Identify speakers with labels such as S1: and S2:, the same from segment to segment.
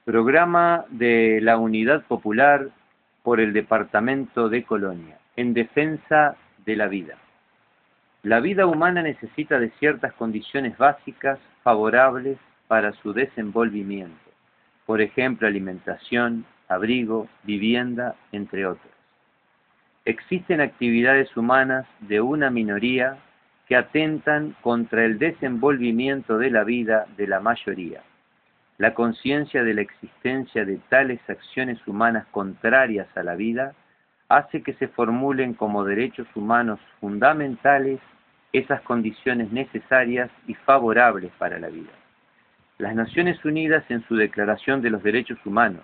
S1: Programa de la Unidad Popular por el Departamento de Colonia, en defensa de la vida. La vida humana necesita de ciertas condiciones básicas favorables para su desenvolvimiento, por ejemplo, alimentación, abrigo, vivienda, entre otras. Existen actividades humanas de una minoría que atentan contra el desenvolvimiento de la vida de la mayoría. La conciencia de la existencia de tales acciones humanas contrarias a la vida hace que se formulen como derechos humanos fundamentales esas condiciones necesarias y favorables para la vida. Las Naciones Unidas, en su Declaración de los Derechos Humanos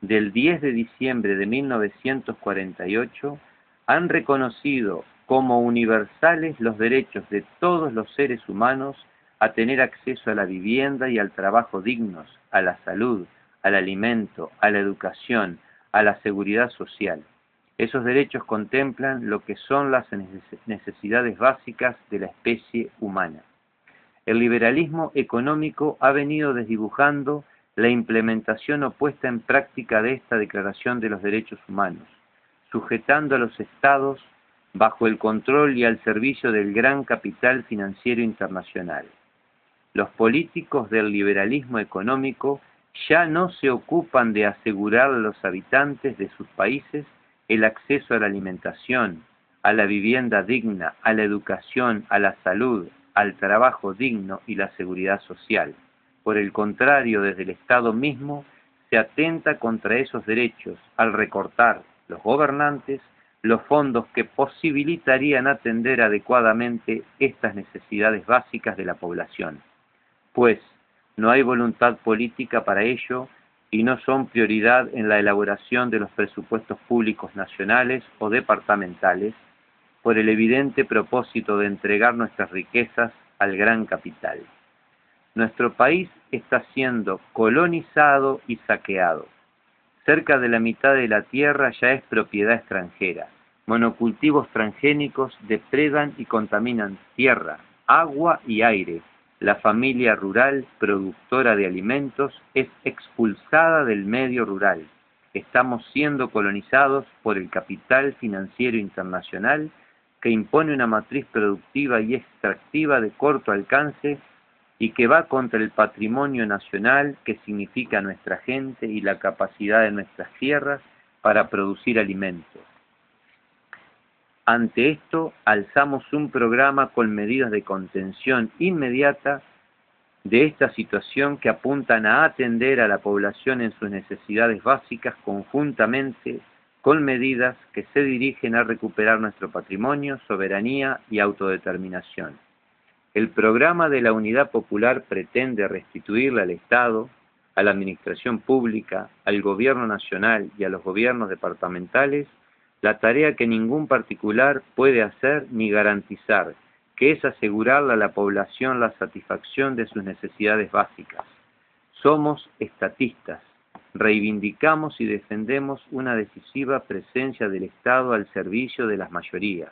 S1: del 10 de diciembre de 1948, han reconocido como universales los derechos de todos los seres humanos a tener acceso a la vivienda y al trabajo dignos, a la salud, al alimento, a la educación, a la seguridad social. Esos derechos contemplan lo que son las necesidades básicas de la especie humana. El liberalismo económico ha venido desdibujando la implementación o puesta en práctica de esta Declaración de los Derechos Humanos, sujetando a los estados bajo el control y al servicio del gran capital financiero internacional. Los políticos del liberalismo económico ya no se ocupan de asegurar a los habitantes de sus países el acceso a la alimentación, a la vivienda digna, a la educación, a la salud, al trabajo digno y la seguridad social. Por el contrario, desde el Estado mismo se atenta contra esos derechos al recortar los gobernantes los fondos que posibilitarían atender adecuadamente estas necesidades básicas de la población. Pues no hay voluntad política para ello y no son prioridad en la elaboración de los presupuestos públicos nacionales o departamentales por el evidente propósito de entregar nuestras riquezas al gran capital. Nuestro país está siendo colonizado y saqueado. Cerca de la mitad de la tierra ya es propiedad extranjera. Monocultivos transgénicos depredan y contaminan tierra, agua y aire. La familia rural, productora de alimentos, es expulsada del medio rural. Estamos siendo colonizados por el capital financiero internacional que impone una matriz productiva y extractiva de corto alcance y que va contra el patrimonio nacional que significa nuestra gente y la capacidad de nuestras tierras para producir alimentos. Ante esto, alzamos un programa con medidas de contención inmediata de esta situación que apuntan a atender a la población en sus necesidades básicas conjuntamente con medidas que se dirigen a recuperar nuestro patrimonio, soberanía y autodeterminación. El programa de la Unidad Popular pretende restituirle al Estado, a la Administración Pública, al Gobierno Nacional y a los gobiernos departamentales la tarea que ningún particular puede hacer ni garantizar, que es asegurarle a la población la satisfacción de sus necesidades básicas. Somos estatistas, reivindicamos y defendemos una decisiva presencia del Estado al servicio de las mayorías.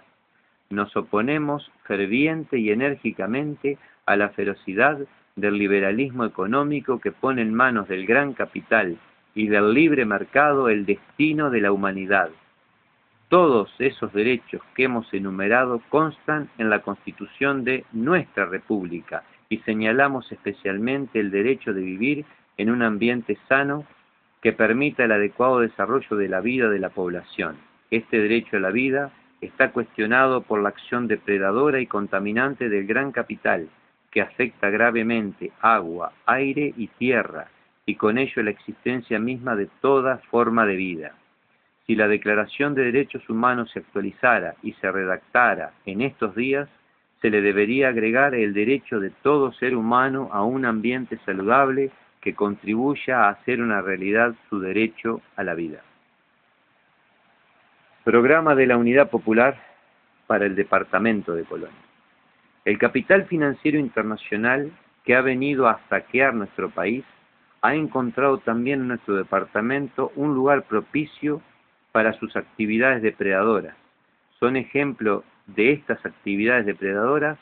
S1: Nos oponemos ferviente y enérgicamente a la ferocidad del liberalismo económico que pone en manos del gran capital y del libre mercado el destino de la humanidad. Todos esos derechos que hemos enumerado constan en la Constitución de nuestra República y señalamos especialmente el derecho de vivir en un ambiente sano que permita el adecuado desarrollo de la vida de la población. Este derecho a la vida está cuestionado por la acción depredadora y contaminante del gran capital, que afecta gravemente agua, aire y tierra, y con ello la existencia misma de toda forma de vida. Si la Declaración de Derechos Humanos se actualizara y se redactara en estos días, se le debería agregar el derecho de todo ser humano a un ambiente saludable que contribuya a hacer una realidad su derecho a la vida. Programa de la Unidad Popular para el Departamento de Colonia. El capital financiero internacional que ha venido a saquear nuestro país ha encontrado también en nuestro departamento un lugar propicio para sus actividades depredadoras. Son ejemplo de estas actividades depredadoras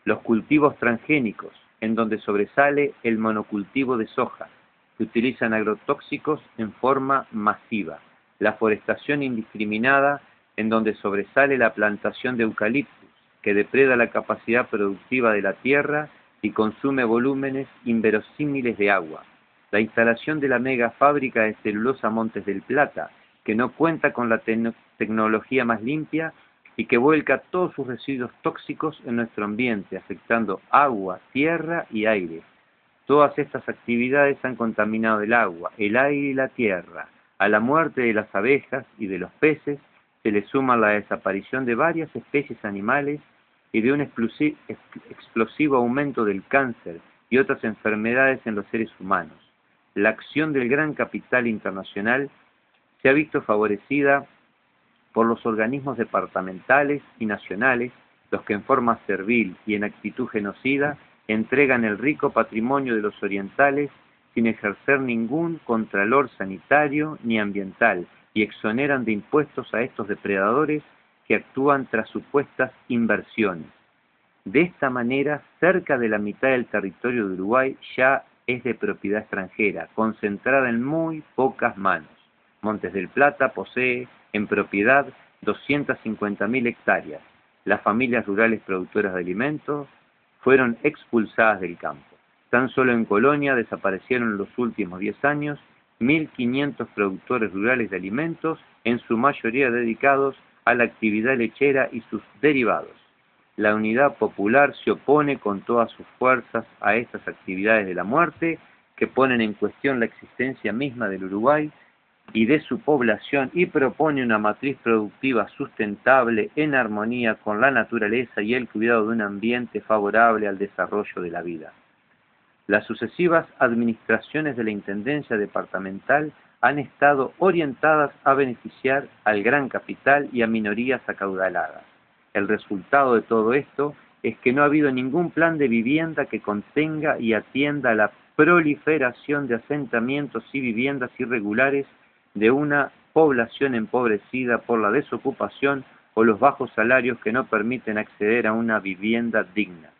S1: los cultivos transgénicos, en donde sobresale el monocultivo de soja, Se utilizan agrotóxicos en forma masiva. La forestación indiscriminada, en donde sobresale la plantación de eucaliptus, que depreda la capacidad productiva de la tierra y consume volúmenes inverosímiles de agua. La instalación de la mega fábrica de celulosa Montes del Plata, que no cuenta con la tecnología más limpia y que vuelca todos sus residuos tóxicos en nuestro ambiente, afectando agua, tierra y aire. Todas estas actividades han contaminado el agua, el aire y la tierra. A la muerte de las abejas y de los peces se le suma la desaparición de varias especies animales y de un explosivo aumento del cáncer y otras enfermedades en los seres humanos. La acción del gran capital internacional se ha visto favorecida por los organismos departamentales y nacionales, los que en forma servil y en actitud genocida entregan el rico patrimonio de los orientales sin ejercer ningún contralor sanitario ni ambiental y exoneran de impuestos a estos depredadores que actúan tras supuestas inversiones. De esta manera, cerca de la mitad del territorio de Uruguay ya es de propiedad extranjera, concentrada en muy pocas manos. Montes del Plata posee en propiedad 250.000 hectáreas. Las familias rurales productoras de alimentos fueron expulsadas del campo. Tan solo en Colonia desaparecieron en los últimos 10 años 1.500 productores rurales de alimentos, en su mayoría dedicados a la actividad lechera y sus derivados. La Unidad Popular se opone con todas sus fuerzas a estas actividades de la muerte que ponen en cuestión la existencia misma del Uruguay y de su población y propone una matriz productiva sustentable en armonía con la naturaleza y el cuidado de un ambiente favorable al desarrollo de la vida. Las sucesivas administraciones de la Intendencia Departamental han estado orientadas a beneficiar al gran capital y a minorías acaudaladas. El resultado de todo esto es que no ha habido ningún plan de vivienda que contenga y atienda la proliferación de asentamientos y viviendas irregulares de una población empobrecida por la desocupación o los bajos salarios que no permiten acceder a una vivienda digna.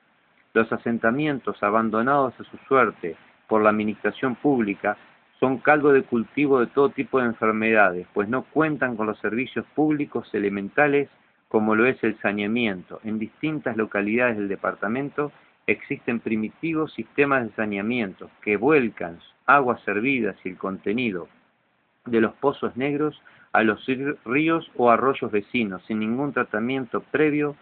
S1: Los asentamientos abandonados a su suerte por la administración pública son caldo de cultivo de todo tipo de enfermedades, pues no cuentan con los servicios públicos elementales como lo es el saneamiento. En distintas localidades del departamento existen primitivos sistemas de saneamiento que vuelcan aguas servidas y el contenido de los pozos negros a los ríos o arroyos vecinos, sin ningún tratamiento previo,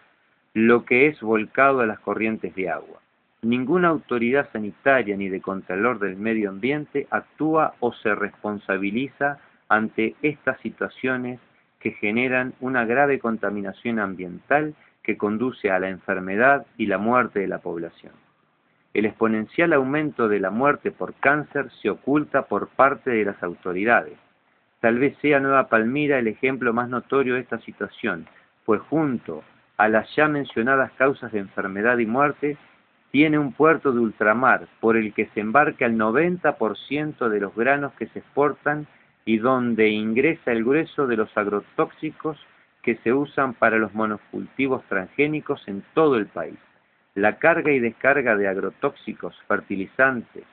S1: lo que es volcado a las corrientes de agua. Ninguna autoridad sanitaria ni de contralor del medio ambiente actúa o se responsabiliza ante estas situaciones que generan una grave contaminación ambiental que conduce a la enfermedad y la muerte de la población. El exponencial aumento de la muerte por cáncer se oculta por parte de las autoridades. Tal vez sea Nueva Palmira el ejemplo más notorio de esta situación, pues junto a las ya mencionadas causas de enfermedad y muerte, tiene un puerto de ultramar por el que se embarca el 90% de los granos que se exportan y donde ingresa el grueso de los agrotóxicos que se usan para los monocultivos transgénicos en todo el país. La carga y descarga de agrotóxicos, fertilizantes,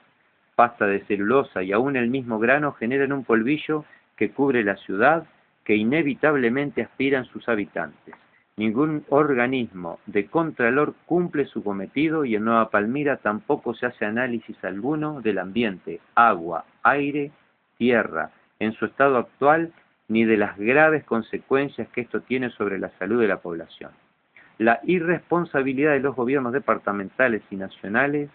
S1: pasta de celulosa y aún el mismo grano generan un polvillo que cubre la ciudad que inevitablemente aspiran sus habitantes. Ningún organismo de contralor cumple su cometido y en Nueva Palmira tampoco se hace análisis alguno del ambiente, agua, aire, tierra, en su estado actual, ni de las graves consecuencias que esto tiene sobre la salud de la población. La irresponsabilidad de los gobiernos departamentales y nacionales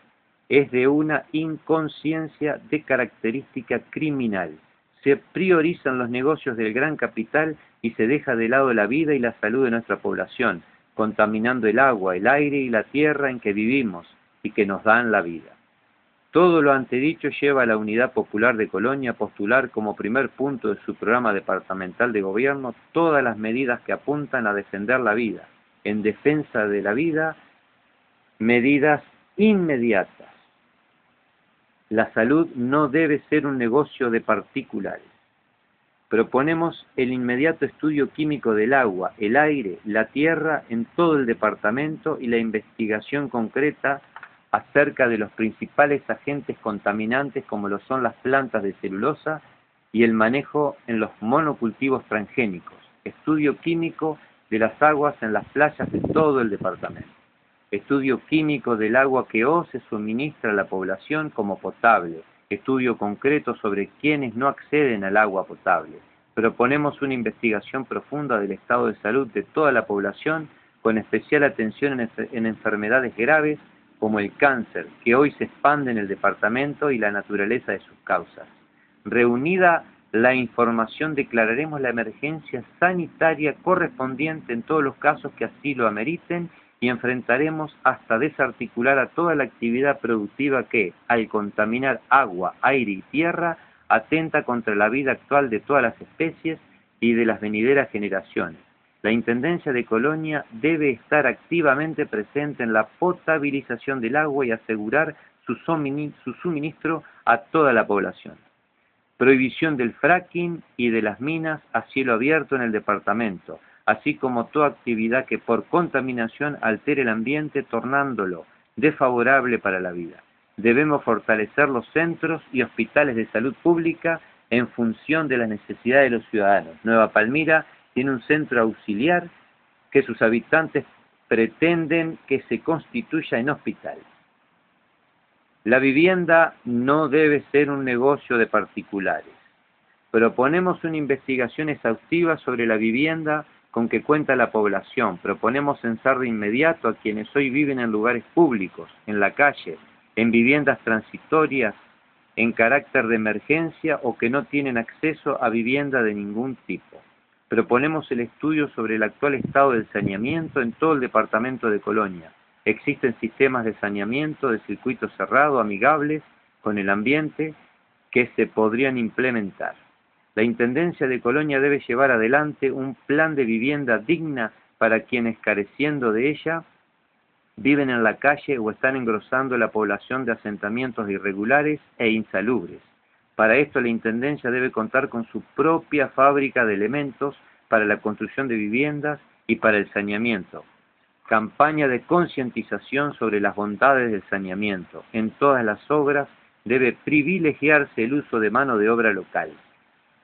S1: es de una inconsciencia de característica criminal. Se priorizan los negocios del gran capital y se deja de lado la vida y la salud de nuestra población, contaminando el agua, el aire y la tierra en que vivimos y que nos dan la vida. Todo lo antedicho lleva a la Unidad Popular de Colonia a postular como primer punto de su programa departamental de gobierno todas las medidas que apuntan a defender la vida. En defensa de la vida, medidas inmediatas. La salud no debe ser un negocio de particulares. Proponemos el inmediato estudio químico del agua, el aire, la tierra en todo el departamento y la investigación concreta acerca de los principales agentes contaminantes como lo son las plantas de celulosa y el manejo en los monocultivos transgénicos, estudio químico de las aguas en las playas de todo el departamento, estudio químico del agua que hoy se suministra a la población como potable, estudio concreto sobre quienes no acceden al agua potable. Proponemos una investigación profunda del estado de salud de toda la población, con especial atención en enfermedades graves como el cáncer, que hoy se expande en el departamento, y la naturaleza de sus causas. Reunida la información, declararemos la emergencia sanitaria correspondiente en todos los casos que así lo ameriten, y enfrentaremos hasta desarticular a toda la actividad productiva que, al contaminar agua, aire y tierra, atenta contra la vida actual de todas las especies y de las venideras generaciones. La Intendencia de Colonia debe estar activamente presente en la potabilización del agua y asegurar su suministro a toda la población. Prohibición del fracking y de las minas a cielo abierto en el departamento, así como toda actividad que por contaminación altere el ambiente, tornándolo desfavorable para la vida. Debemos fortalecer los centros y hospitales de salud pública en función de las necesidades de los ciudadanos. Nueva Palmira tiene un centro auxiliar que sus habitantes pretenden que se constituya en hospital. La vivienda no debe ser un negocio de particulares. Proponemos una investigación exhaustiva sobre la vivienda con que cuenta la población. Proponemos censar de inmediato a quienes hoy viven en lugares públicos, en la calle, en viviendas transitorias, en carácter de emergencia o que no tienen acceso a vivienda de ningún tipo. Proponemos el estudio sobre el actual estado del saneamiento en todo el departamento de Colonia. Existen sistemas de saneamiento de circuito cerrado amigables con el ambiente que se podrían implementar. La Intendencia de Colonia debe llevar adelante un plan de vivienda digna para quienes, careciendo de ella, viven en la calle o están engrosando la población de asentamientos irregulares e insalubres. Para esto, la Intendencia debe contar con su propia fábrica de elementos para la construcción de viviendas y para el saneamiento. Campaña de concientización sobre las bondades del saneamiento. En todas las obras debe privilegiarse el uso de mano de obra local.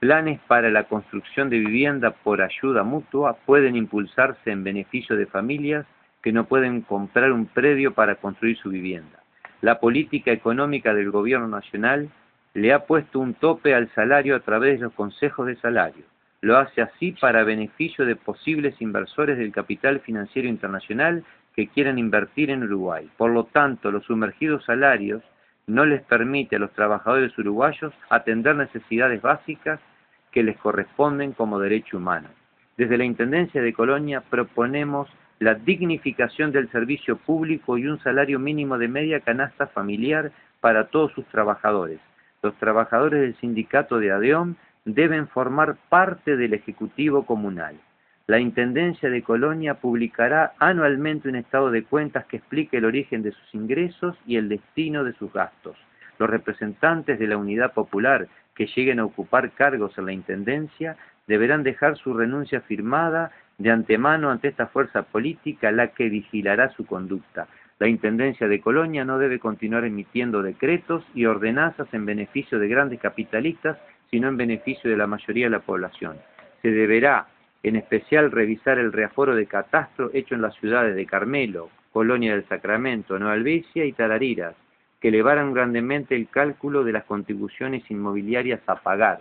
S1: Planes para la construcción de vivienda por ayuda mutua pueden impulsarse en beneficio de familias que no pueden comprar un predio para construir su vivienda. La política económica del Gobierno Nacional le ha puesto un tope al salario a través de los consejos de salario. Lo hace así para beneficio de posibles inversores del capital financiero internacional que quieran invertir en Uruguay. Por lo tanto, los sumergidos salarios no les permite a los trabajadores uruguayos atender necesidades básicas que les corresponden como derecho humano. Desde la Intendencia de Colonia proponemos la dignificación del servicio público y un salario mínimo de media canasta familiar para todos sus trabajadores. Los trabajadores del sindicato de ADEOM deben formar parte del Ejecutivo Comunal. La Intendencia de Colonia publicará anualmente un estado de cuentas que explique el origen de sus ingresos y el destino de sus gastos. Los representantes de la Unidad Popular que lleguen a ocupar cargos en la Intendencia deberán dejar su renuncia firmada de antemano ante esta fuerza política, la que vigilará su conducta. La Intendencia de Colonia no debe continuar emitiendo decretos y ordenanzas en beneficio de grandes capitalistas, sino en beneficio de la mayoría de la población. Se deberá, en especial, revisar el reaforo de catastro hecho en las ciudades de Carmelo, Colonia del Sacramento, Nueva Albesia y Tarariras, que elevaran grandemente el cálculo de las contribuciones inmobiliarias a pagar.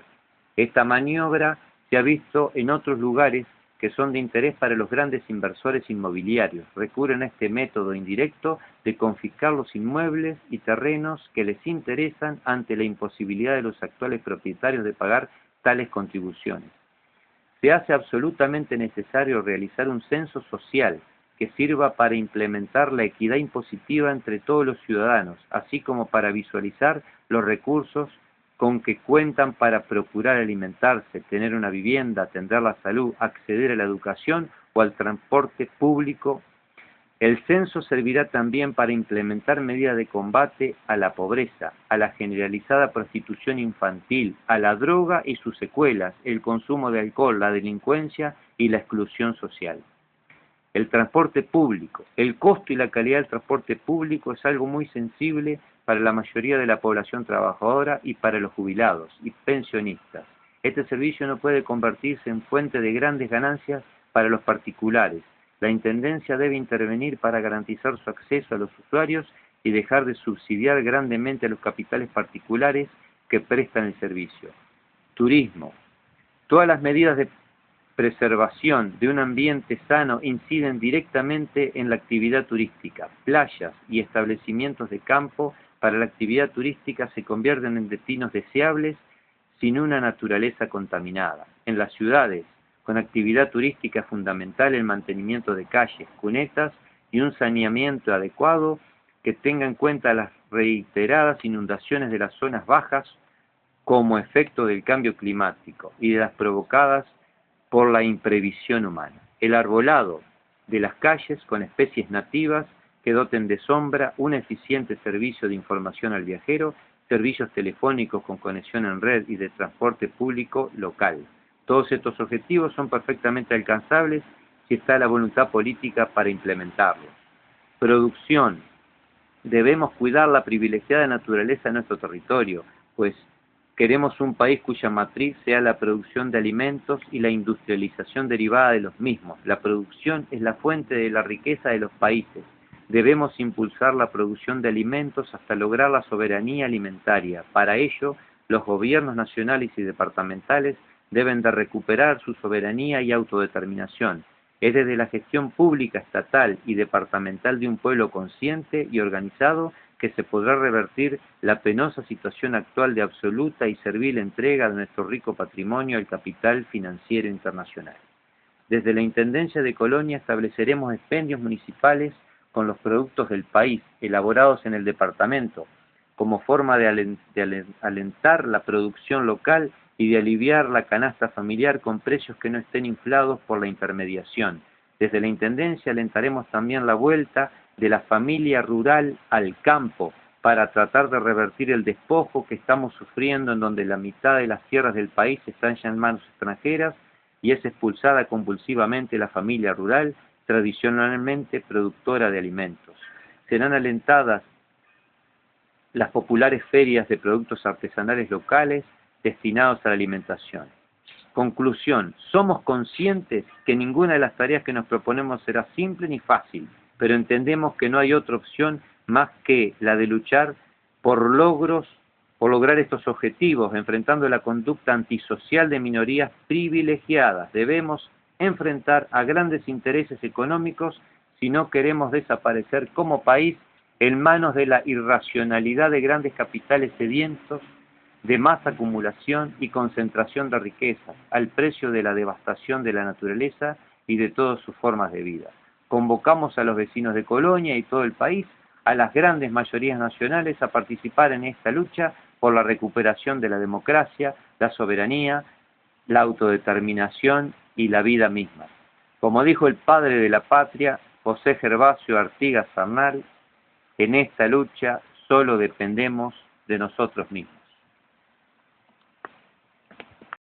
S1: Esta maniobra se ha visto en otros lugares que son de interés para los grandes inversores inmobiliarios. Recurren a este método indirecto de confiscar los inmuebles y terrenos que les interesan ante la imposibilidad de los actuales propietarios de pagar tales contribuciones. Se hace absolutamente necesario realizar un censo social que sirva para implementar la equidad impositiva entre todos los ciudadanos, así como para visualizar los recursos con que cuentan para procurar alimentarse, tener una vivienda, atender la salud, acceder a la educación o al transporte público. El censo servirá también para implementar medidas de combate a la pobreza, a la generalizada prostitución infantil, a la droga y sus secuelas, el consumo de alcohol, la delincuencia y la exclusión social. El transporte público, el costo y la calidad del transporte público es algo muy sensible para la mayoría de la población trabajadora y para los jubilados y pensionistas. Este servicio no puede convertirse en fuente de grandes ganancias para los particulares. La Intendencia debe intervenir para garantizar su acceso a los usuarios y dejar de subsidiar grandemente a los capitales particulares que prestan el servicio. Turismo. Todas las medidas de preservación de un ambiente sano inciden directamente en la actividad turística. Playas y establecimientos de campo para la actividad turística se convierten en destinos deseables sin una naturaleza contaminada. En las ciudades, con actividad turística es fundamental el mantenimiento de calles, cunetas y un saneamiento adecuado que tenga en cuenta las reiteradas inundaciones de las zonas bajas como efecto del cambio climático y de las provocadas por la imprevisión humana. El arbolado de las calles con especies nativas que doten de sombra, un eficiente servicio de información al viajero, servicios telefónicos con conexión en red y de transporte público local. Todos estos objetivos son perfectamente alcanzables si está la voluntad política para implementarlos. Producción. Debemos cuidar la privilegiada naturaleza de nuestro territorio, pues queremos un país cuya matriz sea la producción de alimentos y la industrialización derivada de los mismos. La producción es la fuente de la riqueza de los países. Debemos impulsar la producción de alimentos hasta lograr la soberanía alimentaria. Para ello, los gobiernos nacionales y departamentales deben de recuperar su soberanía y autodeterminación. Es desde la gestión pública, estatal y departamental de un pueblo consciente y organizado que se podrá revertir la penosa situación actual de absoluta y servil entrega de nuestro rico patrimonio al capital financiero internacional. Desde la Intendencia de Colonia estableceremos expendios municipales con los productos del país, elaborados en el departamento, como forma de alentar la producción local y de aliviar la canasta familiar con precios que no estén inflados por la intermediación. Desde la Intendencia alentaremos también la vuelta de la familia rural al campo para tratar de revertir el despojo que estamos sufriendo, en donde la mitad de las tierras del país están ya en manos extranjeras y es expulsada compulsivamente la familia rural, tradicionalmente productora de alimentos. Serán alentadas las populares ferias de productos artesanales locales destinados a la alimentación. Conclusión, somos conscientes que ninguna de las tareas que nos proponemos será simple ni fácil, pero entendemos que no hay otra opción más que la de luchar por lograr estos objetivos, enfrentando la conducta antisocial de minorías privilegiadas. Debemos enfrentar a grandes intereses económicos si no queremos desaparecer como país en manos de la irracionalidad de grandes capitales sedientos de más acumulación y concentración de riquezas, al precio de la devastación de la naturaleza y de todas sus formas de vida. Convocamos a los vecinos de Colonia y todo el país, a las grandes mayorías nacionales, a participar en esta lucha por la recuperación de la democracia, la soberanía, la autodeterminación y la vida misma. Como dijo el padre de la patria, José Gervasio Artigas Arnal, en esta lucha solo dependemos de nosotros mismos.